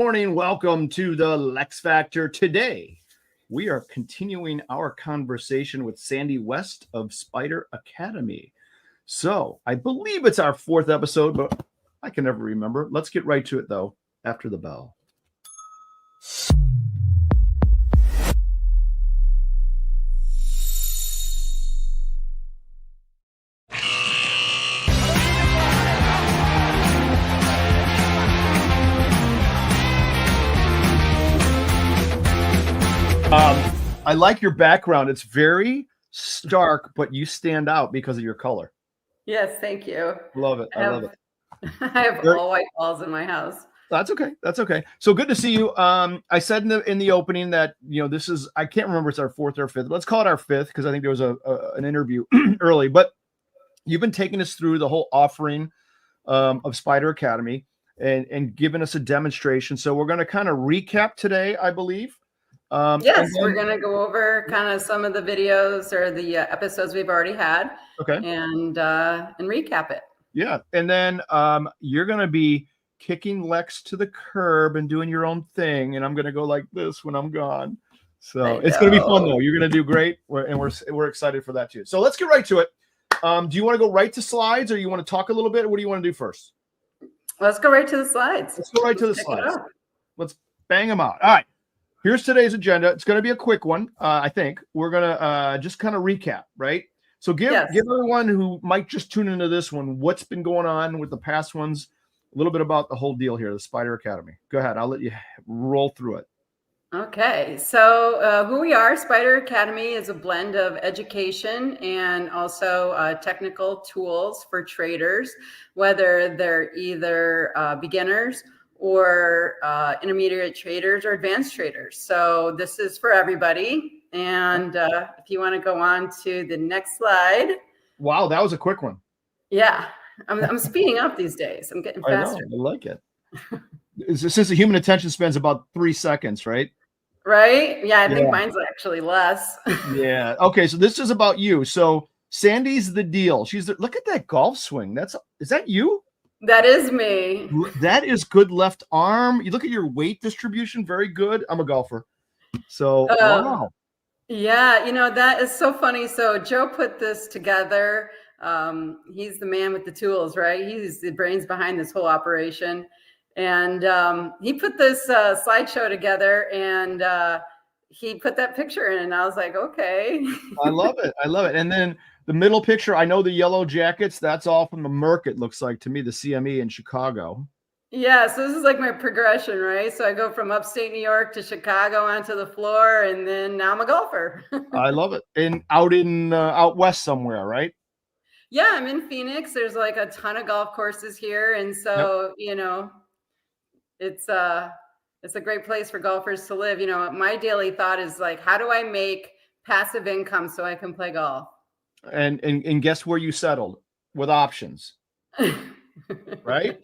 Morning. Welcome to the Lex Factor. Today, we are continuing our conversation with Sandi West of Spider Academy. So, I believe it's our 4th episode, but I can never remember. Let's get right to it, though, after the bell. I like your background. It's very stark, but you stand out because of your color. Yes, thank you. Love it. I love it. I have all white walls in my house. That's okay. That's okay. So good to see you. I said in the opening that this is, I can't remember if it's our 4th or 5th. Let's call it our 5th because I think there was an interview early. But you've been taking us through the whole offering of Spider Academy and giving us a demonstration. So we're going to kind of recap today, I believe. Yes, we're going to go over kind of some of the videos or the episodes we've already had. Okay. And recap it. Yeah. And then you're going to be kicking Lex to the curb and doing your own thing. And I'm going to go like this when I'm gone. So it's going to be fun, though. You're going to do great. We're excited for that, too. So let's get right to it. Do you want to go right to slides or you want to talk a little bit? What do you want to do first? Let's go right to the slides. Let's go right to the slides. Let's bang them out. All right. Here's today's agenda. It's going to be a quick one, I think. We're going to just kind of recap, right? So give everyone who might just tune into this one what's been going on with the past ones, a little bit about the whole deal here, the Spider Academy. Go ahead. I'll let you roll through it. Okay. So who we are, Spider Academy is a blend of education and also technical tools for traders, whether they're either beginners or intermediate traders or advanced traders. So this is for everybody. And if you want to go on to the next slide. Wow, that was a quick one. Yeah, I'm speeding up these days. I'm getting faster. I like it. Since the human attention span's about 3 seconds, right? Right? Yeah, I think mine's actually less. Yeah. Okay, so this is about you. So Sandi's the deal. Look at that golf swing. Is that you? That is me. That is good left arm. You look at your weight distribution, very good. I'm a golfer. So, wow. Yeah, that is so funny. So Joe put this together. He's the man with the tools, right? He's the brains behind this whole operation. And he put this slideshow together and he put that picture in and I was like, okay. I love it. I love it. And then the middle picture, I know the yellow jackets, that's all from the Merck, it looks like to me, the CME in Chicago. Yeah, so this is like my progression, right? So I go from upstate New York to Chicago onto the floor, and then now I'm a golfer. I love it. And out west somewhere, right? Yeah, I'm in Phoenix. There's like a ton of golf courses here. And so, it's a great place for golfers to live. My daily thought is like, how do I make passive income so I can play golf? And guess where you settled? With options, right?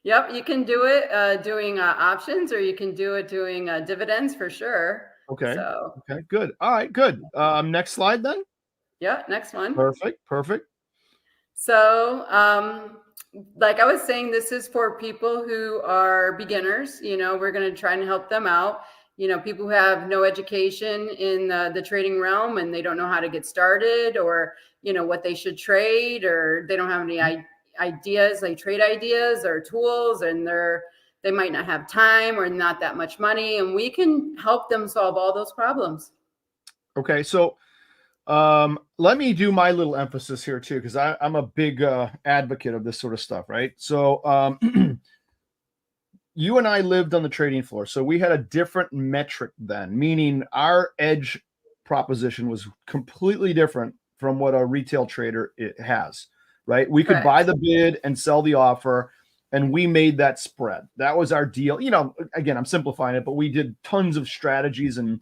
Yep, you can do it doing options, or you can do it doing dividends for sure. Okay. Okay, good. All right, good. Next slide then. Yeah, next one. Perfect. So, like I was saying, this is for people who are beginners. We're going to try and help them out. People who have no education in the trading realm and they don't know how to get started, or, what they should trade, or they don't have any ideas, like trade ideas or tools, and they might not have time or not that much money. And we can help them solve all those problems. Okay. So let me do my little emphasis here too, because I'm a big advocate of this sort of stuff, right? So you and I lived on the trading floor, so we had a different metric then, meaning our edge proposition was completely different from what a retail trader has, right? We could buy the bid and sell the offer, and we made that spread. That was our deal. Again, I'm simplifying it, but we did tons of strategies and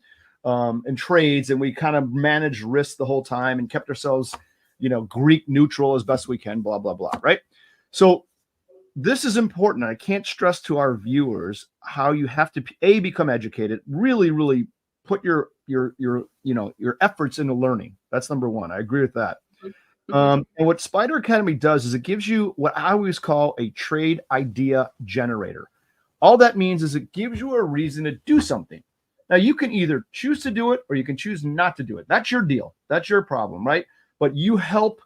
trades, and we kind of managed risk the whole time and kept ourselves, Greek neutral as best we can, blah, blah, blah, right? So this is important. I can't stress to our viewers how you have to become educated, really, really put your efforts into learning. That's number one. I agree with that. And what Spider Academy does is it gives you what I always call a trade idea generator. All that means is it gives you a reason to do something. Now, you can either choose to do it or you can choose not to do it. That's your deal. That's your problem, right? But you help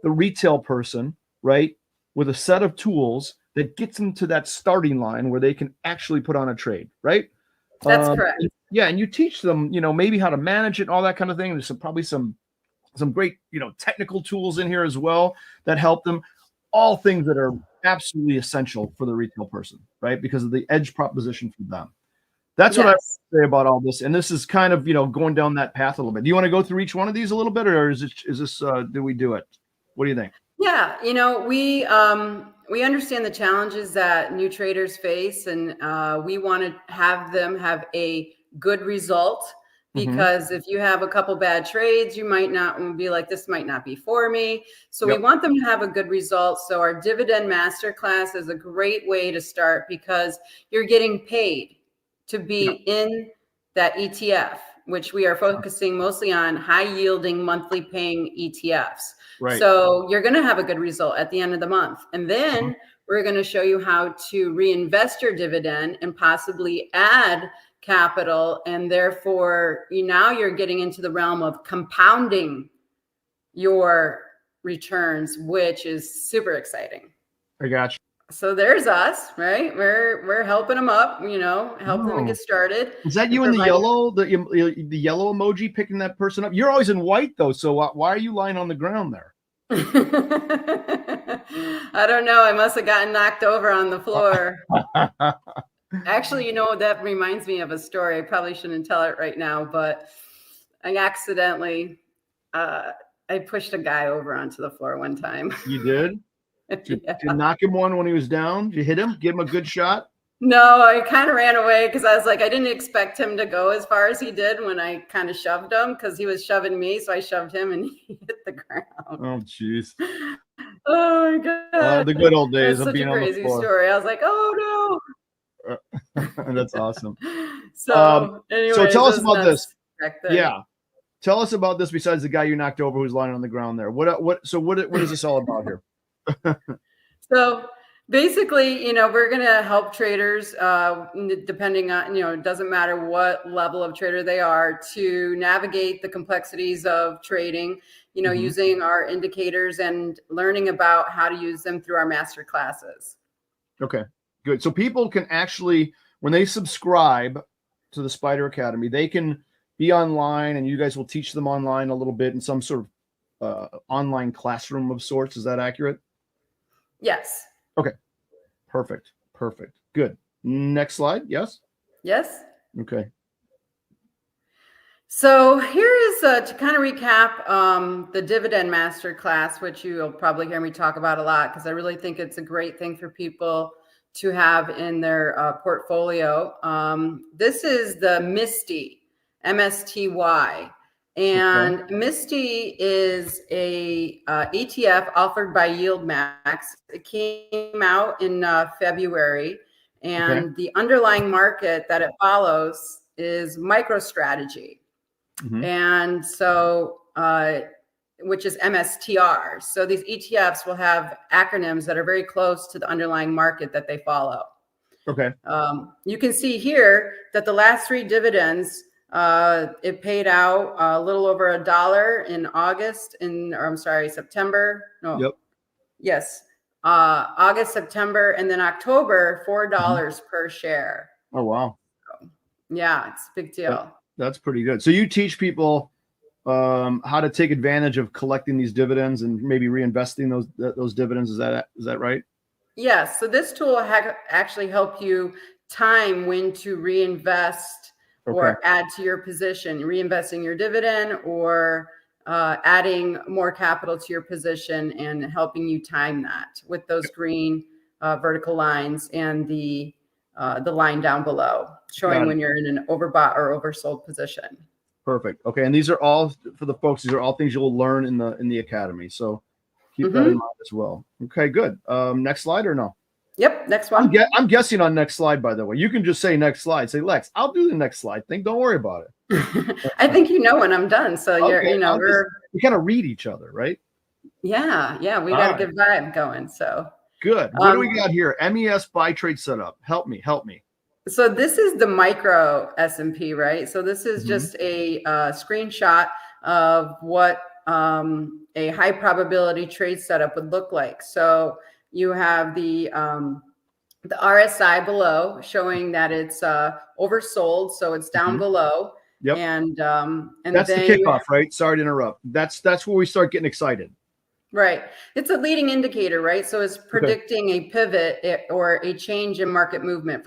the retail person, right, with a set of tools that gets them to that starting line where they can actually put on a trade, right? That's correct. Yeah, and you teach them, maybe how to manage it, all that kind of thing. There's probably some great, technical tools in here as well that help them. All things that are absolutely essential for the retail person, right? Because of the edge proposition for them. That's what I Yes. say about all this. And this is kind of, going down that path a little bit. Do you want to go through each one of these a little bit, or is this do we do it? What do you think? Yeah, we understand the challenges that new traders face, and we want to have them have a good result. Because if you have a couple bad trades, you might not be like, this might not be for me. So we want them to have a good result. So our dividend masterclass is a great way to start, because you're getting paid to be in that ETF, which we are focusing mostly on high yielding monthly paying ETFs. Right. So you're going to have a good result at the end of the month. And then we're going to show you how to reinvest your dividend and possibly add capital. And therefore, now you're getting into the realm of compounding your returns, which is super exciting. I got you. So there's us, right? We're helping them up, help them get started. Is that you in the yellow, the yellow emoji picking that person up? You're always in white though, so why are you lying on the ground there? I don't know. I must have gotten knocked over on the floor. Actually, that reminds me of a story. I probably shouldn't tell it right now, but I accidentally, I pushed a guy over onto the floor one time. You did? Did you knock him one when he was down? Did you hit him? Give him a good shot? No, I kind of ran away because I was like, I didn't expect him to go as far as he did when I kind of shoved him, because he was shoving me. So I shoved him and he hit the ground. Oh, jeez. Oh, my God. The good old days of being on the floor. Such a crazy story. I was like, oh, no. That's awesome. So, anyways, so tell us about this. Yeah. Tell us about this besides the guy you knocked over who's lying on the ground there. What is this all about here? So basically, we're going to help traders, depending on, it doesn't matter what level of trader they are, to navigate the complexities of trading, using our indicators and learning about how to use them through our master classes. Okay, good. So people can actually, when they subscribe to the Spider Academy, they can be online and you guys will teach them online a little bit in some sort of online classroom of sorts. Is that accurate? Yes. Okay. Perfect. Good. Next slide. Yes. Yes. Okay. So here is to kind of recap the dividend master class, which you'll probably hear me talk about a lot, because I really think it's a great thing for people to have in their portfolio. This is the MSTY, MSTY. And MSTY is a ETF offered by YieldMax. It came out in February, and the underlying market that it follows is MicroStrategy. And so, which is MSTR. So these ETFs will have acronyms that are very close to the underlying market that they follow. Okay. You can see here that the last 3 dividends, it paid out a little over $1 in August, September. No. Yep. Yes. August, September, and then October, $4 per share. Oh, wow. So, yeah, it's a big deal. That's pretty good. So you teach people how to take advantage of collecting these dividends and maybe reinvesting those dividends. Is that right? Yes. So this tool actually help you time when to reinvest or add to your position, reinvesting your dividend or adding more capital to your position, and helping you time that with those green vertical lines and the line down below, showing when you're in an overbought or oversold position. Perfect. Okay, and these are all for the folks. These are all things you'll learn in the academy. So keep that in mind as well. Okay, good. Next slide or no? Yep, next one. I'm guessing on next slide. By the way, you can just say next slide. Say Lex, I'll do the next slide thing. Don't worry about it. I think when I'm done. So we kind of read each other, right? Yeah, we got a good vibe going. So. Good. What do we got here? MES buy trade setup. Help me. So this is the micro S&P, right? So this is just a screenshot of what a high probability trade setup would look like. So you have the RSI below showing that it's oversold, so it's down below. Yep. And that's then the kickoff, right? Sorry to interrupt. That's where we start getting excited. Right. It's a leading indicator, right? So it's predicting a pivot or a change in market movement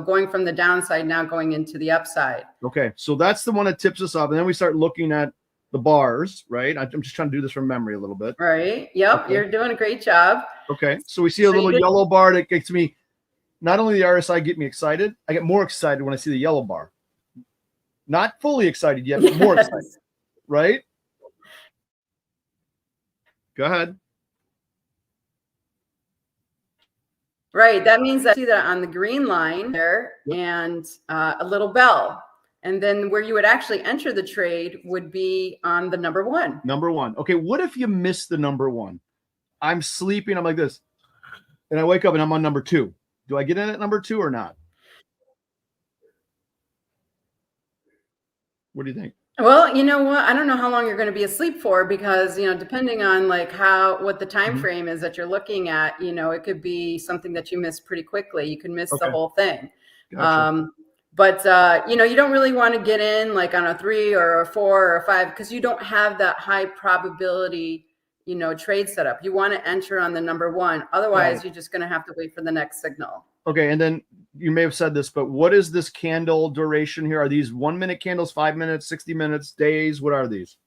going from the downside now going into the upside. Okay. So that's the one that tips us off. And then we start looking at the bars, right? I'm just trying to do this from memory a little bit. Right. Yep. Okay. You're doing a great job. Okay. So we see a little yellow bar that gets me, not only the RSI get me excited, I get more excited when I see the yellow bar. Not fully excited yet, but more excited, right? Go ahead. Right. That means I see that on the green line there and a little bell. And then where you would actually enter the trade would be on the number one. Number one. Okay. What if you miss the number one? I'm sleeping. I'm like this. And I wake up and I'm on number two. Do I get in at number two or not? What do you think? Well, you know what? I don't know how long you're going to be asleep for because, depending on like what the time frame is that you're looking at, it could be something that you miss pretty quickly. You could miss the whole thing. Gotcha. But you don't really want to get in like on a 3 or a 4 or a 5 because you don't have that high probability, trade setup. You want to enter on the number one. Otherwise, you're just going to have to wait for the next signal. Okay. And then you may have said this, but what is this candle duration here? Are these 1 minute candles, 5 minutes, 60 minutes, days? What are these?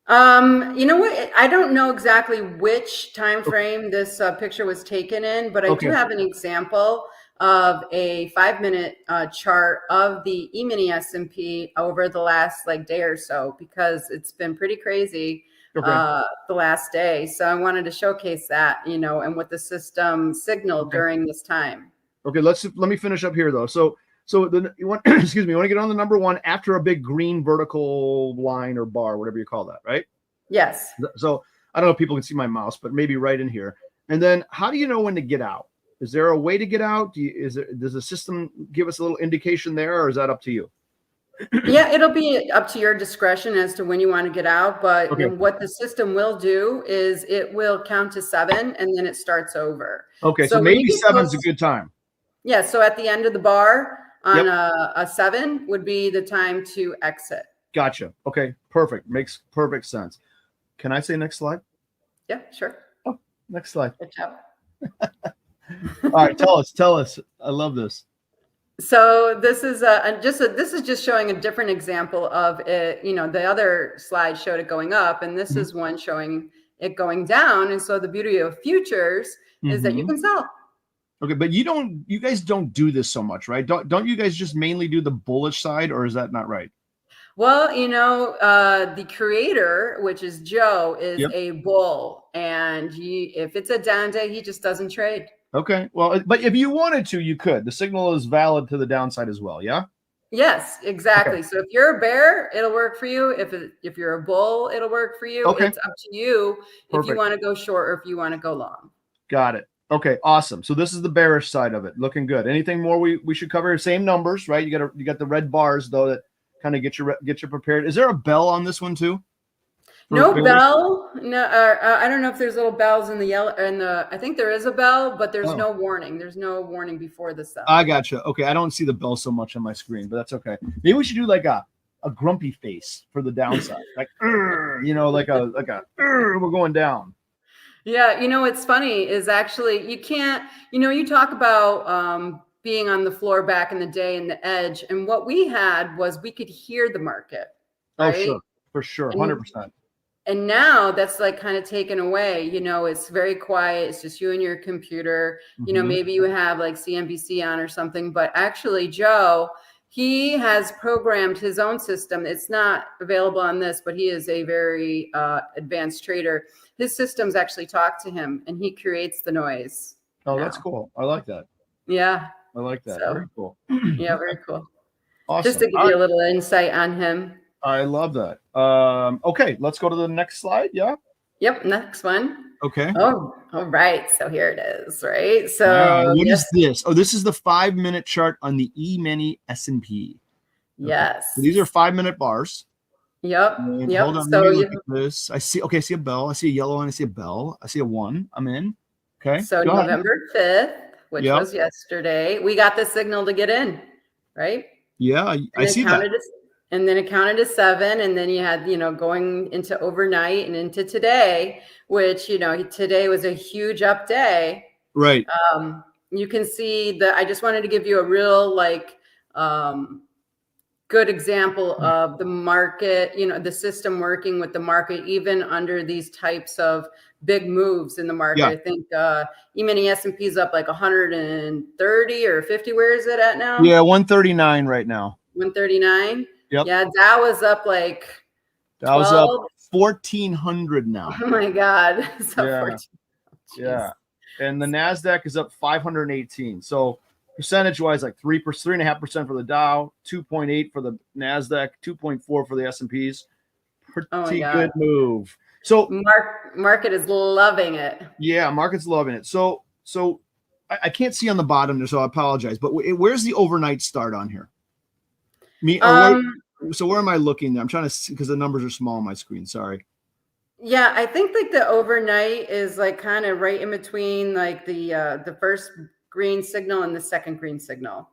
You know what? I don't know exactly which time frame this picture was taken in, but I do have an example of a 5-minute chart of the E-mini S&P over the last day or so, because it's been pretty crazy the last day. So I wanted to showcase that, and what the system signaled during this time. Okay, let me finish up here though. So you want excuse me, you want to get on the number one after a big green vertical line or bar, whatever you call that, right? Yes. So I don't know if people can see my mouse, but maybe right in here. And then how do you know when to get out? Is there a way to get out? Does the system give us a little indication there, or is that up to you? Yeah, it'll be up to your discretion as to when you want to get out. But what the system will do is it will count to 7 and then it starts over. Okay, so maybe 7's a good time. Yeah, so at the end of the bar on a 7 would be the time to exit. Gotcha. Okay, perfect. Makes perfect sense. Can I say next slide? Yeah, sure. Oh, next slide. Good job. All right, tell us. I love this. So this is this is just showing a different example of it. The other slide showed it going up, and this is one showing it going down. And so the beauty of futures is that you can sell. Okay, but you guys don't do this so much, right? Don't you guys just mainly do the bullish side, or is that not right? Well, the creator, which is Joe, is a bull, and if it's a down day, he just doesn't trade. Okay, well, but if you wanted to, you could. The signal is valid to the downside as well, yeah? Yes, exactly. Okay. So if you're a bear, it'll work for you. If you're a bull, it'll work for you. Okay. It's up to you if you want to go short or if you want to go long. Got it. Okay, awesome. So this is the bearish side of it. Looking good. Anything more we should cover? Same numbers, right? You got the red bars though that kind of get you prepared. Is there a bell on this one too? No bell. No, I don't know if there's little bells in the yellow and I think there is a bell, but there's no warning. There's no warning before the bell. I gotcha. Okay, I don't see the bell so much on my screen, but that's okay. Maybe we should do like a grumpy face for the downside, like we're going down. Yeah, what's funny is actually you can't. You talk about being on the floor back in the day in the edge, and what we had was we could hear the market. Right? Oh, sure, for sure, 100%. And now that's kind of taken away. It's very quiet. It's just you and your computer. Maybe you have like CNBC on or something, but actually Joe, he has programmed his own system. It's not available on this, but he is a very advanced trader. His systems actually talk to him and he creates the noise. Oh, that's cool. I like that. Yeah. I like that. So, very cool. Yeah, very cool. Awesome. Just to give you a little insight on him. I love that. Okay, let's go to the next slide. Yeah. Yep. Next one. Okay. Oh, all right. So here it is, right? What is this? Oh, this is the 5-minute chart on the E-mini S&P. Okay. Yes. So these are 5-minute bars. Yep. And Yep. hold on, let So me look at this. I see a bell. I see a yellow one. I see a bell. I see a 1. I'm in. Okay. So Go ahead. November 5th, which Yep. was yesterday, we got the signal to get in, right? Yeah, I see that. And then it counted to 7. And then you had, going into overnight and into today, which, today was a huge up day. Right. You can see I just wanted to give you a real good example of the market, the system working with the market, even under these types of big moves in the market. Yeah. I think E-mini S&P is up like 130 or 50. Where is it at now? Yeah, 139 right now. 139. Yep. Yeah, Dow was up like 12. That was up 1,400 now. Oh my God. So yeah. 14. Yeah. And the NASDAQ is up 518. So percentage-wise, like 3.5% for the Dow, 2.8 for the NASDAQ, 2.4 for the S&Ps. Pretty good move. So market is loving it. Yeah, market's loving it. So I can't see on the bottom there, so I apologize. But where's the overnight start on here? So where am I looking there? I'm trying to see because the numbers are small on my screen. Sorry. Yeah, I think like the overnight is like kind of right in between like the first green signal and the second green signal.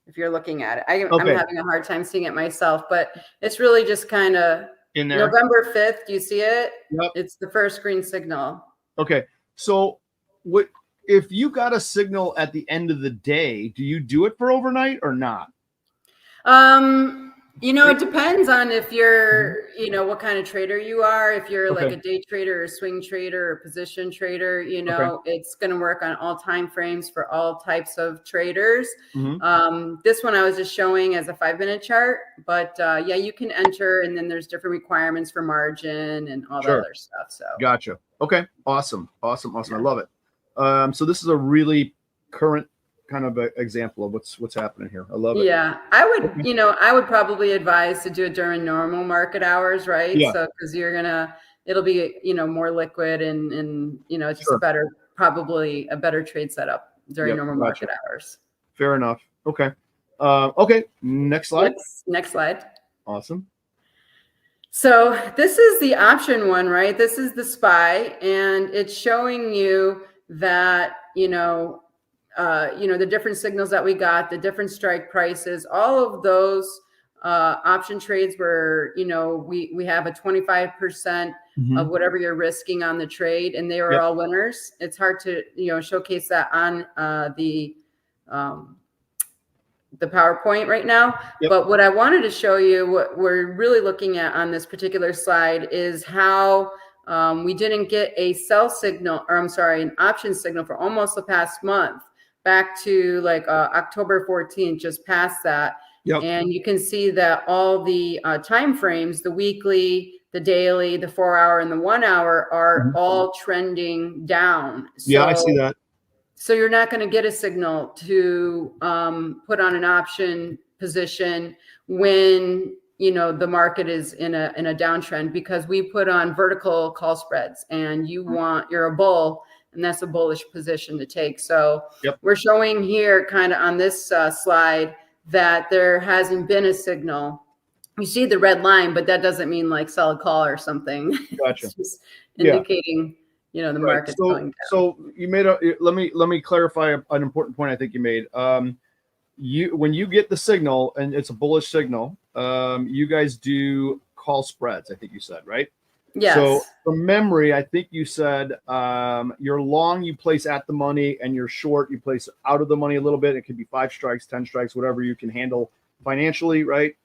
If you're looking at it, I'm having a hard time seeing it myself, but it's really just kind of in there. November 5th. Do you see it? Yep. It's the first green signal. Okay. So what if you got a signal at the end of the day, do you do it for overnight or not? It depends on if you're, what kind of trader you are. If you're like a day trader or swing trader or position trader, it's going to work on all time frames for all types of traders. This one I was just showing as a 5-minute chart, but yeah, you can enter, and then there's different requirements for margin and all that other stuff. So gotcha. Okay. Awesome. Yeah. I love it. So this is a really current kind of an example of what's happening here. I love it. Yeah, I would probably advise to do it during normal market hours, right? Yeah. So because it'll be more liquid and it's just probably a better trade setup during normal market hours. Fair enough. Okay. Okay. Next slide. Next slide. Awesome. So this is the option one, right? This is the SPY, and it's showing you that the different signals that we got, the different strike prices, all of those option trades where, we have a 25% of whatever you're risking on the trade, and they were all winners. It's hard to, showcase that on the PowerPoint right now. But what I wanted to show you, what we're really looking at on this particular slide is how we didn't get a sell signal, or I'm sorry, an option signal for almost the past month, back to like October 14th, just past that. And you can see that all the time frames, the weekly, the daily, the 4-hour, and the 1-hour are all trending down. So, I see that. So you're not going to get a signal to put on an option position when the market is in a downtrend, because we put on vertical call spreads, and you're a bull, and that's a bullish position to take. So we're showing here kind of on this slide that there hasn't been a signal. You see the red line, but that doesn't mean like sell a call or something. Gotcha. It's just indicating the market's going down. So you made let me clarify an important point I think you made. When you get the signal and it's a bullish signal, you guys do call spreads, I think you said, right? Yes. So from memory, I think you said you're long, you place at the money, and you're short, you place out of the money a little bit. It could be 5 strikes, 10 strikes, whatever you can handle financially, right?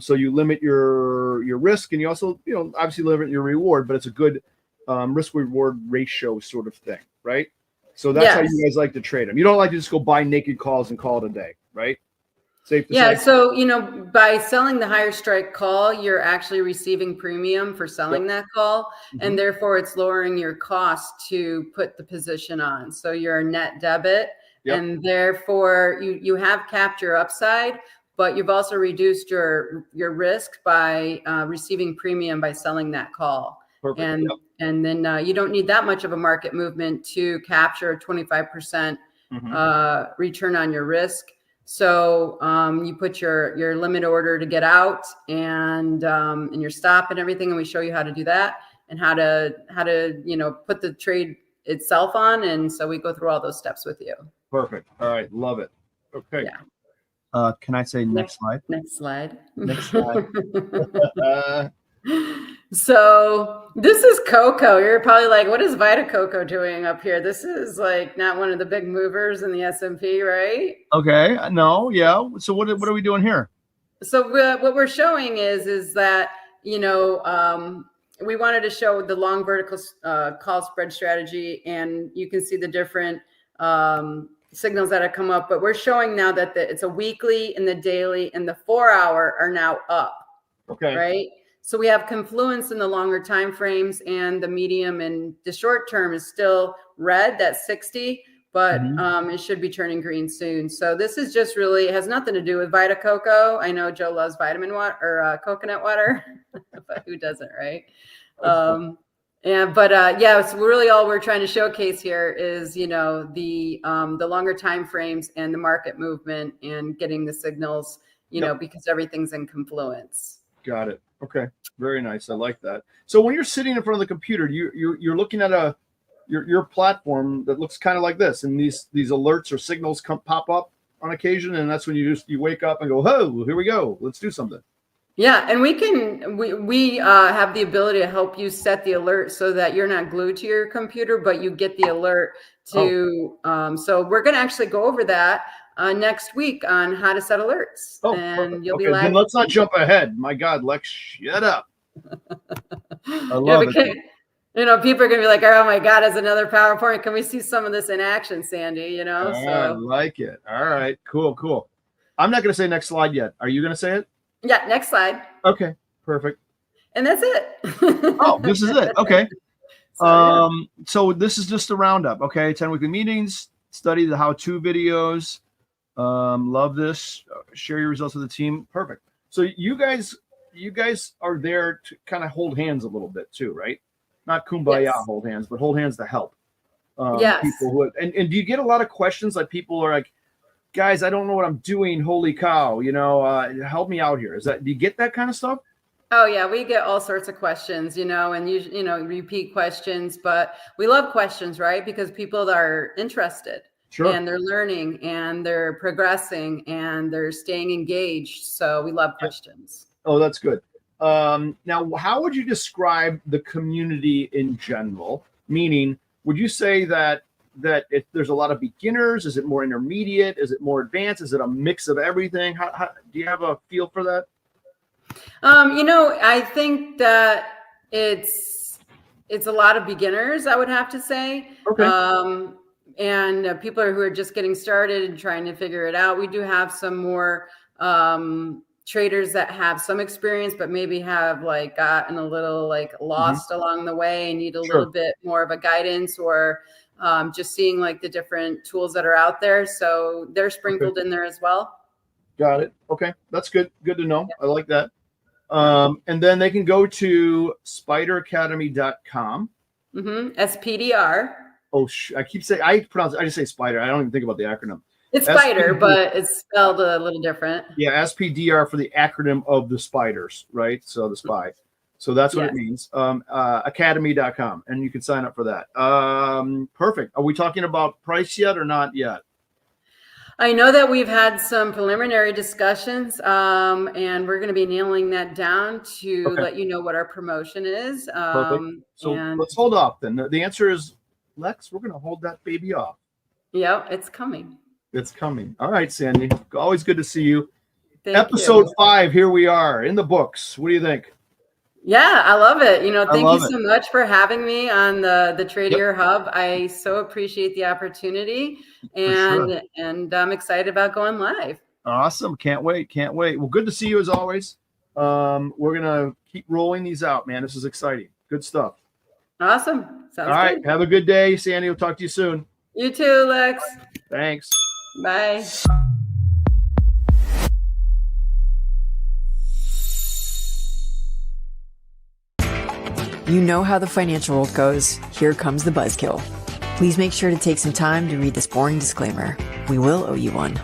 So you limit your risk, and you also, obviously limit your reward, but it's a good risk reward ratio sort of thing, right? So that's how you guys like to trade them. You don't like to just go buy naked calls and call it a day, right? Safe to say. So, by selling the higher strike call, you're actually receiving premium for selling that call. And therefore it's lowering your cost to put the position on. So you're a net debit, and therefore you have capped your upside, but you've also reduced your risk by receiving premium by selling that call. Perfect. And then you don't need that much of a market movement to capture a 25% return on your risk. So you put your limit order to get out and your stop and everything, and we show you how to do that and how to put the trade itself on. And so we go through all those steps with you. Perfect. All right, love it. Okay. Yeah. Can I say next slide? Next slide. Next slide. So this is cocoa. You're probably like, what is Vita Coco doing up here? This is like not one of the big movers in the S&P, right? Okay. No. Yeah. So what are we doing here? So what we're showing is that, we wanted to show the long vertical call spread strategy, and you can see the different signals that have come up, but we're showing now that it's a weekly and the daily and the 4-hour are now up. Okay. Right. So we have confluence in the longer time frames, and the medium and the short term is still red, that's 60, but it should be turning green soon. So this is just really, it has nothing to do with Vita Coco. I know Joe loves vitamin water or coconut water, but who doesn't, right? So really all we're trying to showcase here is, the longer time frames and the market movement and getting the signals, because everything's in confluence. Got it. Okay. Very nice. I like that. So when you're sitting in front of the computer, you're looking at your platform that looks kind of like this, and these alerts or signals pop up on occasion, and that's when you wake up and go, oh, here we go. Let's do something. Yeah, and we have the ability to help you set the alert so that you're not glued to your computer, but you get the alert to. So we're going to actually go over that next week on how to set alerts. And you'll be live. Then let's not jump ahead. My God, Lex, shut up. I love it. People are going to be like, oh my God, it's another PowerPoint. Can we see some of this in action, Sandy? So I like it. All right, cool. I'm not going to say next slide yet. Are you going to say it? Yeah, next slide. Okay, perfect. And that's it. Oh, this is it. Okay. So this is just a roundup. Okay, 10 weekly meetings, study the how-to videos. Love this. Share your results with the team. Perfect. So you guys are there to kind of hold hands a little bit too, right? Not kumbaya hold hands, but hold hands to help. People who and do you get a lot of questions like people are like, guys, I don't know what I'm doing. Holy cow, help me out here. Do you get that kind of stuff? Oh yeah, we get all sorts of questions, and repeat questions, but we love questions, right? Because people are interested. Sure. And they're learning and they're progressing and they're staying engaged. So we love questions. Oh, that's good. Now, how would you describe the community in general? Meaning, would you say that there's a lot of beginners? Is it more intermediate? Is it more advanced? Is it a mix of everything? How do you have a feel for that? I think that it's a lot of beginners, I would have to say. Okay. And people who are just getting started and trying to figure it out. We do have some more traders that have some experience, but maybe have gotten a little lost along the way and need a little bit more of a guidance, or just seeing the different tools that are out there. So they're sprinkled in there as well. Got it. Okay. That's good. Good to know. I like that. And then they can go to spideracademy.com. SPDR. Oh, I keep saying, I just say spider. I don't even think about the acronym. It's spider, but it's spelled a little different. Yeah. SPDR for the acronym of the spiders, right? So the spy. So that's what it means. Academy.com, and you can sign up for that. Perfect. Are we talking about price yet or not yet? I know that we've had some preliminary discussions, and we're going to be nailing that down to let you know what our promotion is. Perfect. So let's hold off then. The answer is, Lex, we're going to hold that baby off. Yeah, it's coming. It's coming. All right, Sandy. Always good to see you. Episode 5, here we are in the books. What do you think? Yeah, I love it. Thank you so much for having me on the Tradier Hub. I so appreciate the opportunity, and I'm excited about going live. Awesome. Can't wait. Well, good to see you as always. We're going to keep rolling these out, man. This is exciting. Good stuff. Awesome. Sounds All right. good. Have a good day, Sandy. We'll talk to you soon. You too, Lex. Thanks. Bye. You know how the financial world goes. Here comes the buzzkill. Please make sure to take some time to read this boring disclaimer. We will owe you one.